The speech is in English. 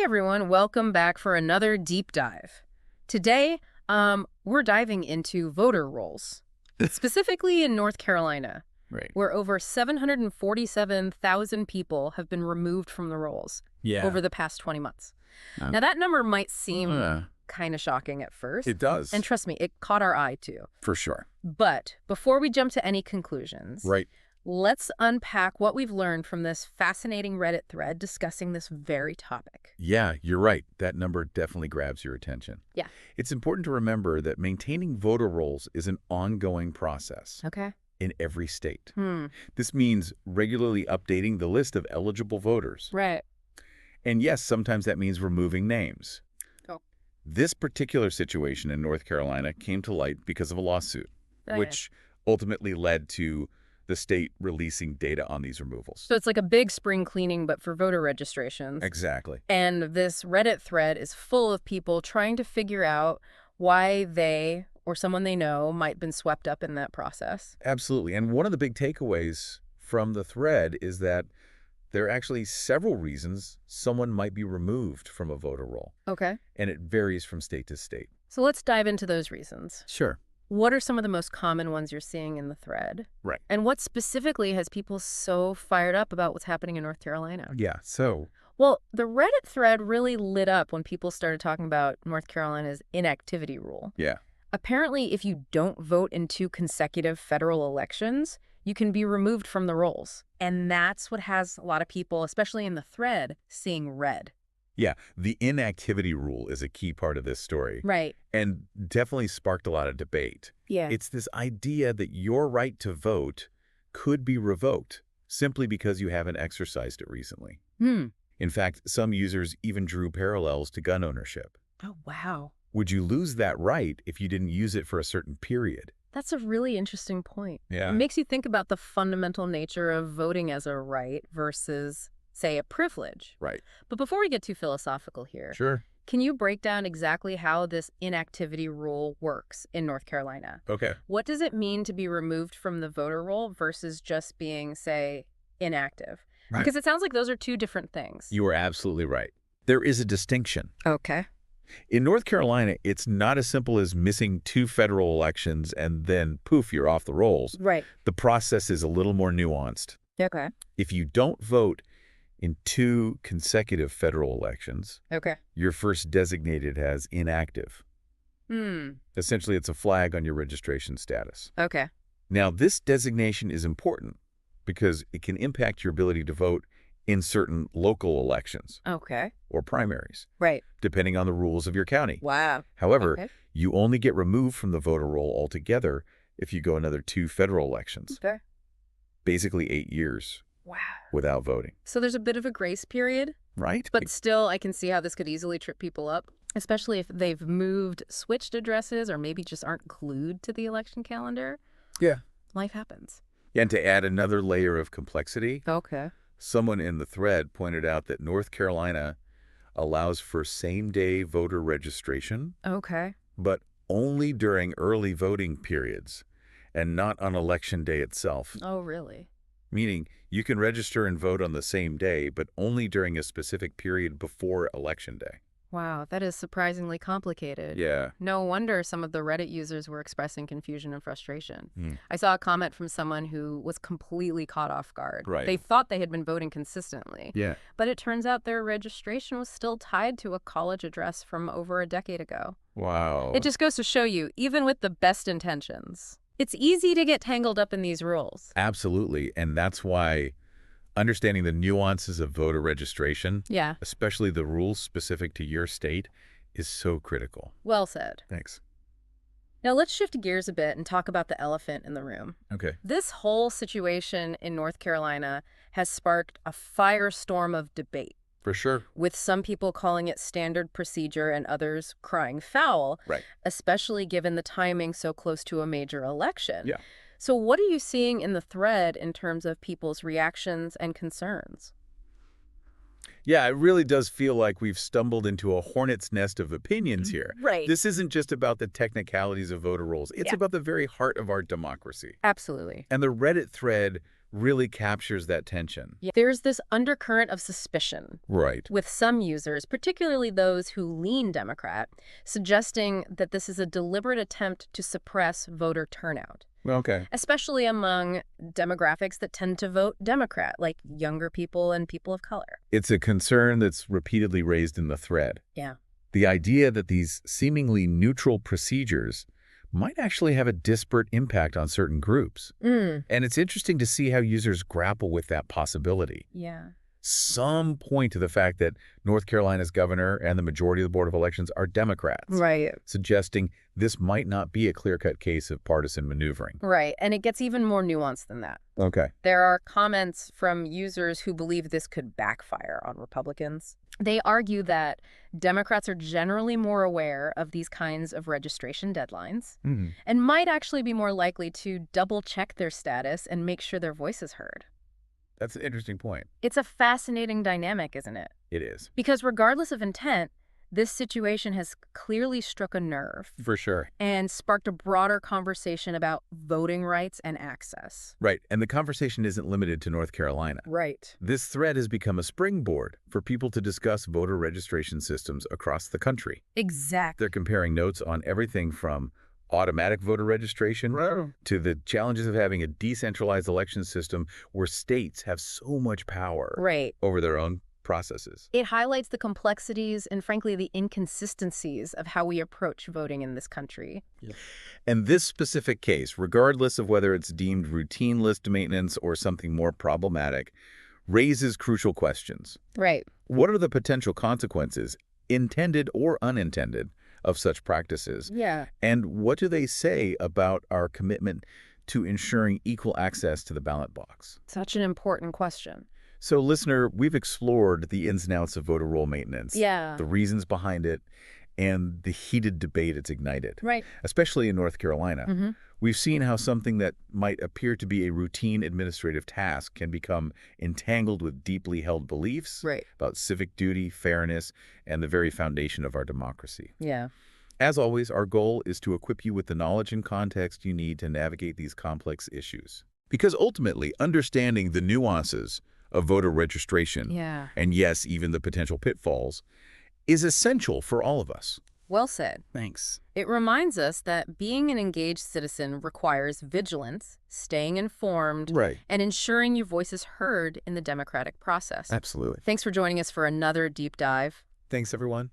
Hey everyone, welcome back for another deep dive. Today, we're diving into voter rolls, specifically in North Carolina, Right. where over 747,000 people have been removed from the rolls Yeah. over the past 20 months. Uh, Now, that number might seem uh, kind of shocking at first. it does. And trust me, it caught our eye too. For sure. But before we jump to any conclusions, Right. let's unpack what we've learned from this fascinating Reddit thread discussing this very topic. Yeah, you're right. That number definitely grabs your attention. Yeah. It's important to remember that maintaining voter rolls is an ongoing process Okay. in every state. This means regularly updating the list of eligible voters. Right. And yes, sometimes that means removing names. Oh. This particular situation in North Carolina came to light because of a lawsuit, which ultimately led to the state releasing data on these removals. So it's like a big spring cleaning, but for voter registrations. Exactly. And this Reddit thread is full of people trying to figure out why they or someone they know might have been swept up in that process. Absolutely. And one of the big takeaways from the thread is that there are actually several reasons someone might be removed from a voter roll, Okay. and it varies from state to state. So let's dive into those reasons. Sure. What are some of the most common ones you're seeing in the thread? Right. And what specifically has people so fired up about what's happening in North Carolina? Yeah. So, Well, the Reddit thread really lit up when people started talking about North Carolina's inactivity rule. yeah. Apparently, if you don't vote in 2 consecutive federal elections, you can be removed from the rolls. And that's what has a lot of people, especially in the thread, seeing red. Yeah. The inactivity rule is a key part of this story Right. and definitely sparked a lot of debate. Yeah. It's this idea that your right to vote could be revoked simply because you haven't exercised it recently. In fact, some users even drew parallels to gun ownership. Oh, wow. Would you lose that right if you didn't use it for a certain period? That's a really interesting point. Yeah. It makes you think about the fundamental nature of voting as a right versus, say, a privilege. Right. But before we get too philosophical here, Sure. can you break down exactly how this inactivity rule works in North Carolina? Okay. What does it mean to be removed from the voter roll versus just being, say, inactive? Right. Because it sounds like those are two different things. You are absolutely right. There is a distinction. Okay. In North Carolina, it's not as simple as missing 2 federal elections and then, poof, you're off the rolls. Right. The process is a little more nuanced. Okay. If you don't vote in 2 consecutive federal elections, Okay. you're first designated as inactive. Essentially, it's a flag on your registration status. Okay. Now, this designation is important because it can impact your ability to vote in certain local elections Okay. or primaries, Right. depending on the rules of your county. Wow. However, Okay. you only get removed from the voter roll altogether if you go another 2 federal elections, Okay. basically 8 years Wow. without voting. So there's a bit of a grace period, Right? but still I can see how this could easily trip people up, especially if they've switched addresses, or maybe just aren't glued to the election calendar. Yeah. Life happens. And to add another layer of complexity, Okay. someone in the thread pointed out that North Carolina allows for same-day voter registration, Okay. but only during early voting periods and not on election day itself. Oh, really? Meaning you can register and vote on the same day, but only during a specific period before election day. Wow, that is surprisingly complicated. Yeah. No wonder some of the Reddit users were expressing confusion and frustration. Hmm. I saw a comment from someone who was completely caught off guard. Right. They thought they had been voting consistently, Yeah. but it turns out their registration was still tied to a college address from over a decade ago. Wow. It just goes to show you, even with the best intentions, it's easy to get tangled up in these rules. Absolutely. And that's why understanding the nuances of voter registration, Yeah, especially the rules specific to your state, is so critical. well said. Thanks. Now let's shift gears a bit and talk about the elephant in the room. Okay. This whole situation in North Carolina has sparked a firestorm of debate, For sure. with some people calling it standard procedure and others crying foul, Right. especially given the timing so close to a major election. Yeah. So what are you seeing in the thread in terms of people's reactions and concerns? Yeah, it really does feel like we've stumbled into a hornet's nest of opinions here. Right. This isn't just about the technicalities of voter rolls. It's Yeah. about the very heart of our democracy. Absolutely. And the Reddit thread really captures that tension. Yeah. There's this undercurrent of suspicion Right. with some users, particularly those who lean Democrat, suggesting that this is a deliberate attempt to suppress voter turnout, Okay. especially among demographics that tend to vote Democrat, like younger people and people of color. It's a concern that's repeatedly raised in the thread. Yeah. The idea that these seemingly neutral procedures might actually have a disparate impact on certain groups. And it's interesting to see how users grapple with that possibility. Yeah. Some point to the fact that North Carolina's governor and the majority of the Board of Elections are Democrats, Right. suggesting this might not be a clear-cut case of partisan maneuvering. Right. And it gets even more nuanced than that. Okay. There are comments from users who believe this could backfire on Republicans. They argue that Democrats are generally more aware of these kinds of registration deadlines and might actually be more likely to double-check their status and make sure their voice is heard. That's an interesting point. It's a fascinating dynamic, isn't it? It is. Because regardless of intent, this situation has clearly struck a nerve For sure. and sparked a broader conversation about voting rights and access. Right. And the conversation isn't limited to North Carolina. Right. This thread has become a springboard for people to discuss voter registration systems across the country. Exactly. They're comparing notes on everything from automatic voter registration to the challenges of having a decentralized election system where states have so much power Right. over their own processes. It highlights the complexities and, frankly, the inconsistencies of how we approach voting in this country. And this specific case, regardless of whether it's deemed routine list maintenance or something more problematic, raises crucial questions. Right. What are the potential consequences, intended or unintended, of such practices? Yeah. And what do they say about our commitment to ensuring equal access to the ballot box? Such an important question. So, listener, we've explored the ins and outs of voter roll maintenance, Yeah. the reasons behind it, and the heated debate it's ignited, Right. especially in North Carolina. We've seen how something that might appear to be a routine administrative task can become entangled with deeply held beliefs Right. about civic duty, fairness, and the very foundation of our democracy. Yeah. As always, our goal is to equip you with the knowledge and context you need to navigate these complex issues. Because ultimately, understanding the nuances of voter registration, Yeah. and yes, even the potential pitfalls, is essential for all of us. Well said. Thanks. It reminds us that being an engaged citizen requires vigilance, staying informed, Right. and ensuring your voice is heard in the democratic process. Absolutely. Thanks for joining us for another deep dive. Thanks, everyone.